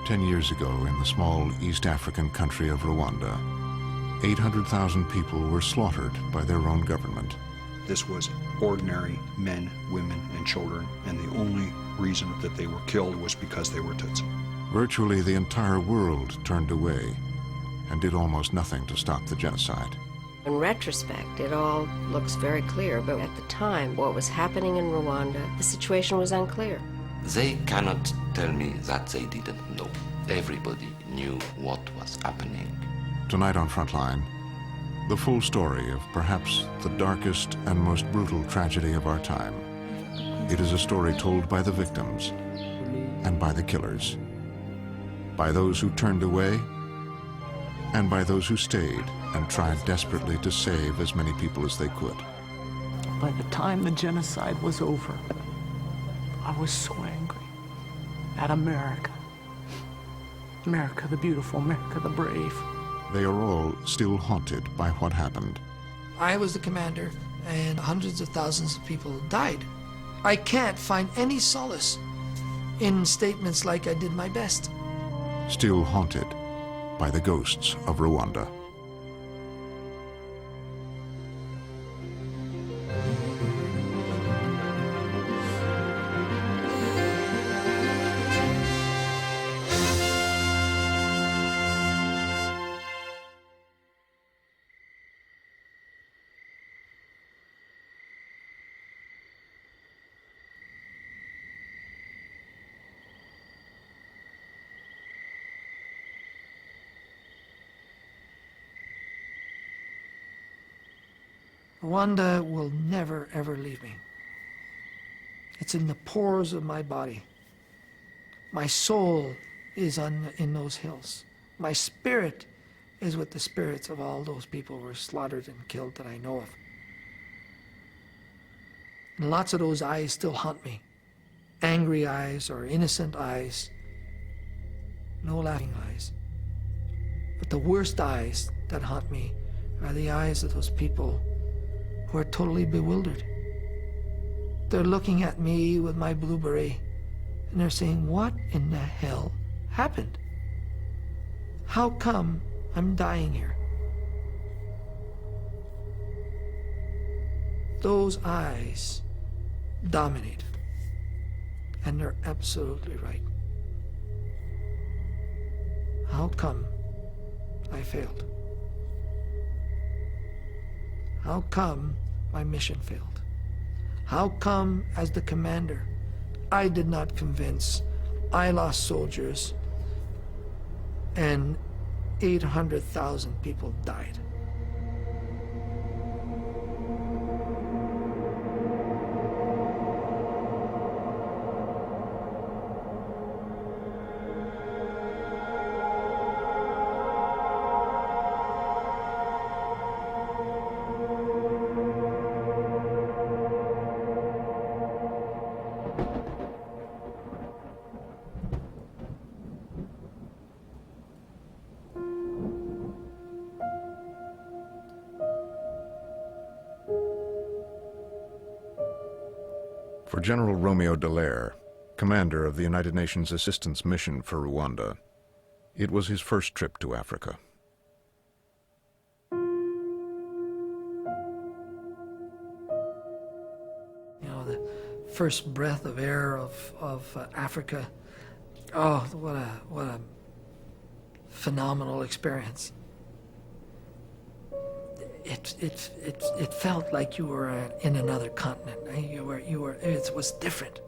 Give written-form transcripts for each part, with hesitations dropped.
10 years ago, in the small East African country of Rwanda, 800,000 people were slaughtered by their own government. This was ordinary men, women, and children, and the only reason that they were killed was because they were Tutsi. Virtually the entire world turned away and did almost nothing to stop the genocide. In retrospect, it all looks very clear, but at the time, what was happening in Rwanda, the situation was unclear. They cannot tell me that they didn't know. Everybody knew what was happening. Tonight on Frontline, the full story of perhaps the darkest and most brutal tragedy of our time. It is a story told by the victims and by the killers, by those who turned away and by those who stayed and tried desperately to save as many people as they could. By the time the genocide was over, I was so angry at America. America the beautiful, America the brave. They are all still haunted by what happened. I was the commander, and hundreds of thousands of people died. I can't find any solace in statements like I did my best. Still haunted by the ghosts of Rwanda. Rwanda will never, ever leave me. It's in the pores of my body. My soul is in those hills. My spirit is with the spirits of all those people who were slaughtered and killed that I know of. And lots of those eyes still haunt me. Angry eyes or innocent eyes. No laughing eyes. But the worst eyes that haunt me are the eyes of those people who are totally bewildered. They're looking at me with my blue beret, and they're saying, what in the hell happened? How come I'm dying here? Those eyes dominate, and they're absolutely right. How come I failed? How come my mission failed? How come, as the commander, I did not convince, I lost soldiers, and 800,000 people died? For General Romeo Dallaire, commander of the United Nations Assistance Mission for Rwanda, it was his first trip to Africa. You know, the first breath of air of Africa. Oh, what a phenomenal experience. It felt like you were in another continent. It was different.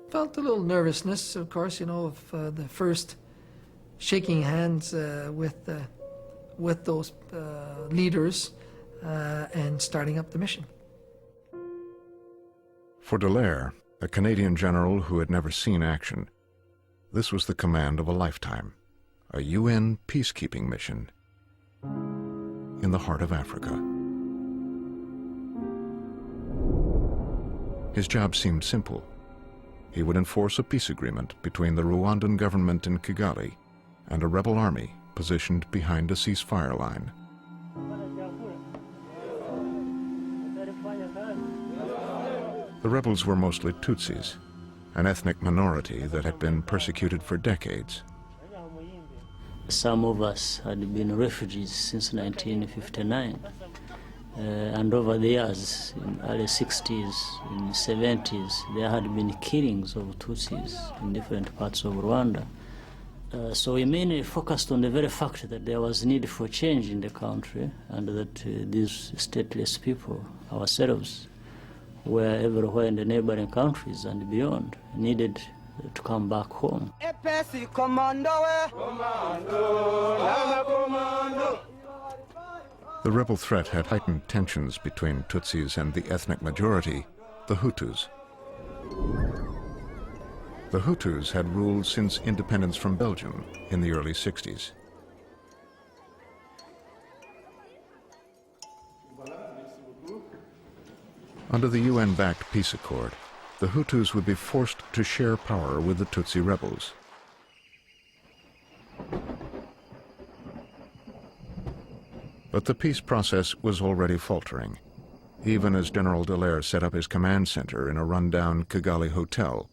Felt a little nervousness, of course, you know, of the first shaking hands with those leaders and starting up the mission. For Dallaire, a Canadian general who had never seen action, this was the command of a lifetime, a UN peacekeeping mission in the heart of Africa. His job seemed simple. He would enforce a peace agreement between the Rwandan government in Kigali and a rebel army positioned behind a ceasefire line. The rebels were mostly Tutsis, an ethnic minority that had been persecuted for decades. Some of us had been refugees since 1959. And over the years, in early 60s, in 70s, there had been killings of Tutsis in different parts of Rwanda. So we mainly focused on the very fact that there was need for change in the country, and that these stateless people, ourselves, were everywhere in the neighboring countries and beyond, needed to come back home. The rebel threat had heightened tensions between Tutsis and the ethnic majority, the Hutus. The Hutus had ruled since independence from Belgium in the early 60s. Under the UN-backed peace accord, the Hutus would be forced to share power with the Tutsi rebels. But the peace process was already faltering, even as General Dallaire set up his command center in a rundown Kigali hotel.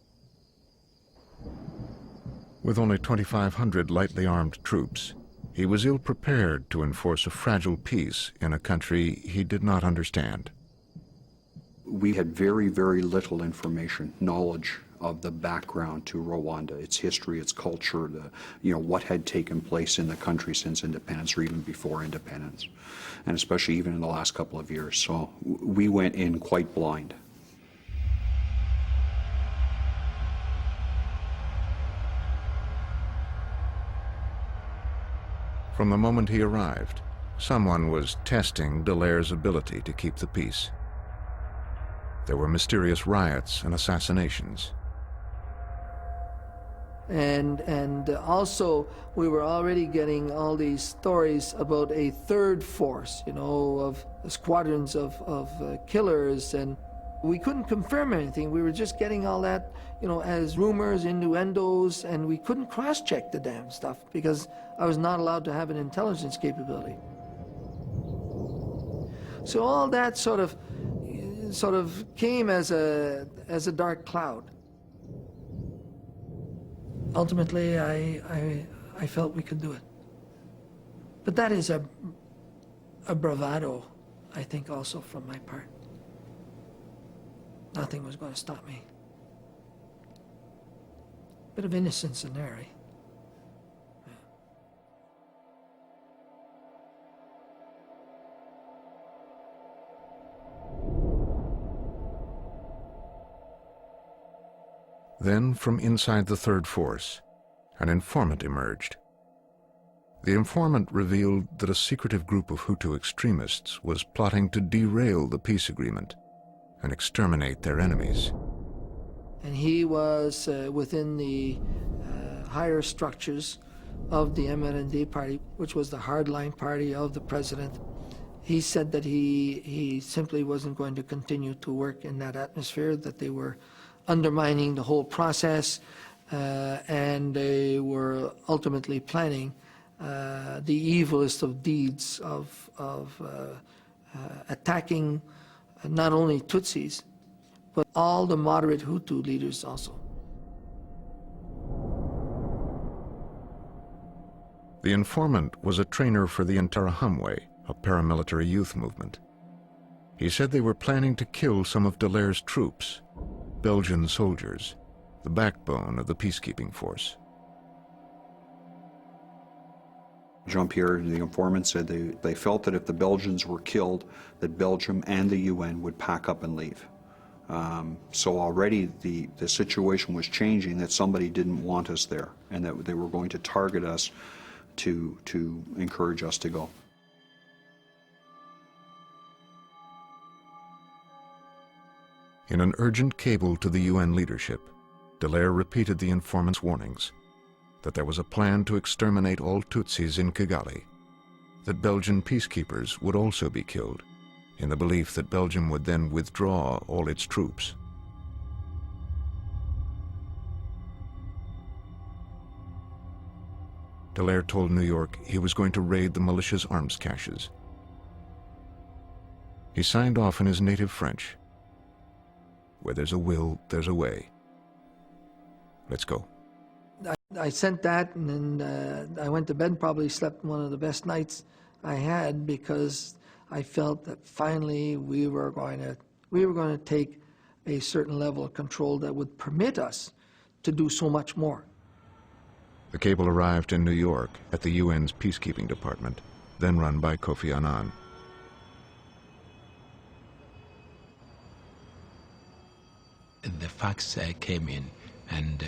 With only 2,500 lightly armed troops, he was ill-prepared to enforce a fragile peace in a country he did not understand. We had very, very little information, knowledge of the background to Rwanda, its history, its culture, what had taken place in the country since independence or even before independence, and especially even in the last couple of years. So we went in quite blind. From the moment he arrived, someone was testing Dallaire's ability to keep the peace. There were mysterious riots and assassinations. And also, we were already getting all these stories about a third force, of squadrons of killers, and we couldn't confirm anything. We were just getting all that, as rumors, innuendos, and we couldn't cross-check the damn stuff because I was not allowed to have an intelligence capability. So all that sort of came as a dark cloud. Ultimately, I felt we could do it. But that is a bravado, I think, also from my part. Nothing was going to stop me. Bit of innocence in there, eh? Then, from inside the Third Force, an informant emerged. The informant revealed that a secretive group of Hutu extremists was plotting to derail the peace agreement and exterminate their enemies. And he was within the higher structures of the MND party, which was the hardline party of the president. He said that he simply wasn't going to continue to work in that atmosphere, that they were undermining the whole process, and they were ultimately planning the evilest of deeds of attacking not only Tutsis, but all the moderate Hutu leaders also. The informant was a trainer for the Interahamwe, a paramilitary youth movement. He said they were planning to kill some of Dallaire's troops, Belgian soldiers, the backbone of the peacekeeping force. Jean-Pierre, the informant, said they felt that if the Belgians were killed, that Belgium and the UN would pack up and leave. So already the situation was changing, that somebody didn't want us there, and that they were going to target us to encourage us to go. In an urgent cable to the UN leadership, Dallaire repeated the informant's warnings that there was a plan to exterminate all Tutsis in Kigali, that Belgian peacekeepers would also be killed, in the belief that Belgium would then withdraw all its troops. Dallaire told New York he was going to raid the militia's arms caches. He signed off in his native French. Where there's a will, there's a way. Let's go. I sent that, and then I went to bed, probably slept one of the best nights I had, because I felt that finally we were going to take a certain level of control that would permit us to do so much more. The cable arrived in New York at the UN's peacekeeping department, then run by Kofi Annan. The fax came in, and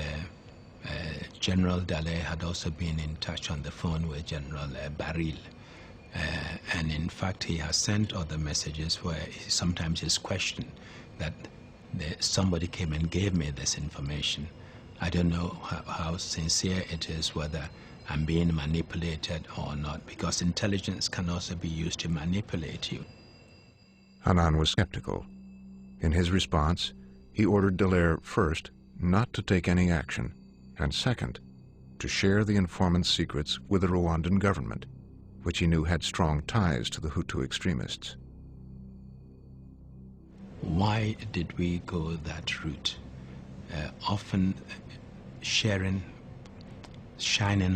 General Dallaire had also been in touch on the phone with General Baril. And in fact, he has sent other messages where he sometimes is questioned that somebody came and gave me this information. I don't know how sincere it is, whether I'm being manipulated or not, because intelligence can also be used to manipulate you. Annan was skeptical. In his response, he ordered Dallaire, first, not to take any action, and second, to share the informant's secrets with the Rwandan government, which he knew had strong ties to the Hutu extremists. Why did we go that route? Often shining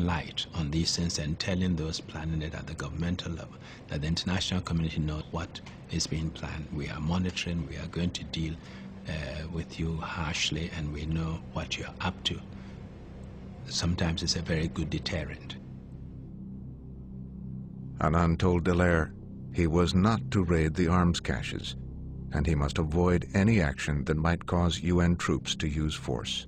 light on these things and telling those planning it at the governmental level that the international community knows what is being planned. We are monitoring, we are going to deal with you harshly, and we know what you're up to. Sometimes it's a very good deterrent. Annan told Dallaire he was not to raid the arms caches, and he must avoid any action that might cause UN troops to use force.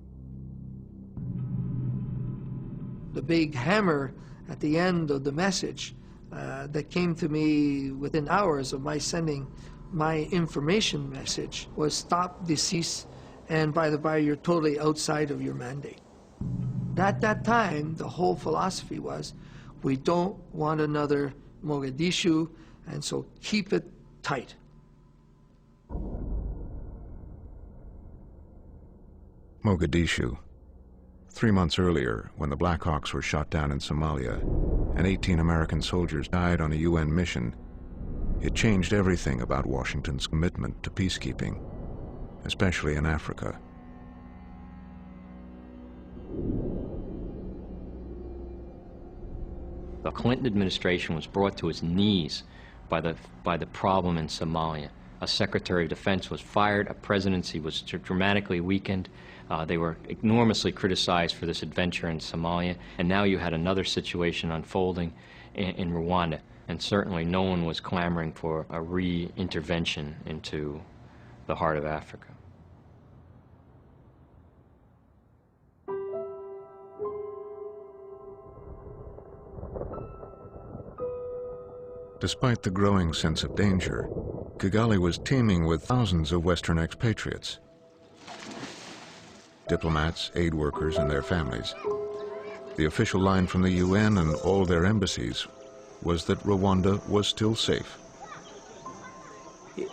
The big hammer at the end of the message that came to me within hours of my sending my information message was stop, cease, and by the by, you're totally outside of your mandate. At that time, the whole philosophy was, we don't want another Mogadishu, and so keep it tight. Mogadishu. 3 months earlier, when the Black Hawks were shot down in Somalia, and 18 American soldiers died on a UN mission, it changed everything about Washington's commitment to peacekeeping, especially in Africa. The Clinton administration was brought to its knees by the problem in Somalia. A Secretary of Defense was fired, a presidency was dramatically weakened. They were enormously criticized for this adventure in Somalia, and now you had another situation unfolding in Rwanda, and certainly no one was clamoring for a re-intervention into the heart of Africa. Despite the growing sense of danger, Kigali was teeming with thousands of Western expatriates. Diplomats, aid workers, and their families. The official line from the UN and all their embassies was that Rwanda was still safe.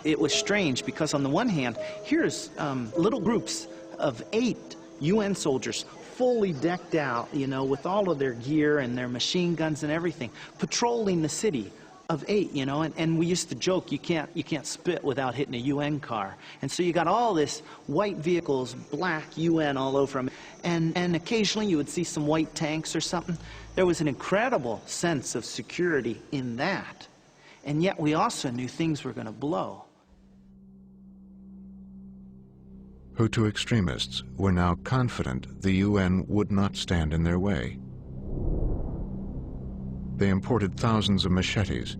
It was strange because on the one hand, here's little groups of 8 UN soldiers fully decked out, you know, with all of their gear and their machine guns and everything, patrolling the city of 8, you know, and we used to joke, you can't spit without hitting a UN car. And so you got all this white vehicles, black UN all over them, and occasionally you would see some white tanks or something. There was an incredible sense of security in that. And yet we also knew things were going to blow. Hutu extremists were now confident the UN would not stand in their way. They imported thousands of machetes,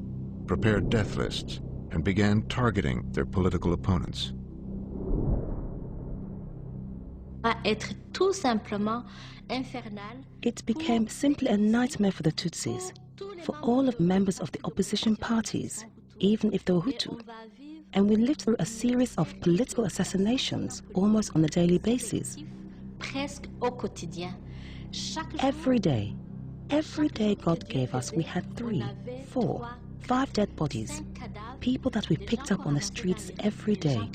prepared death lists, and began targeting their political opponents. It became simply a nightmare for the Tutsis, for all of members of the opposition parties, even if they were Hutu. And we lived through a series of political assassinations almost on a daily basis. Every day God gave us, we had 3, 4, 5 dead bodies, people that we picked up on the streets every day.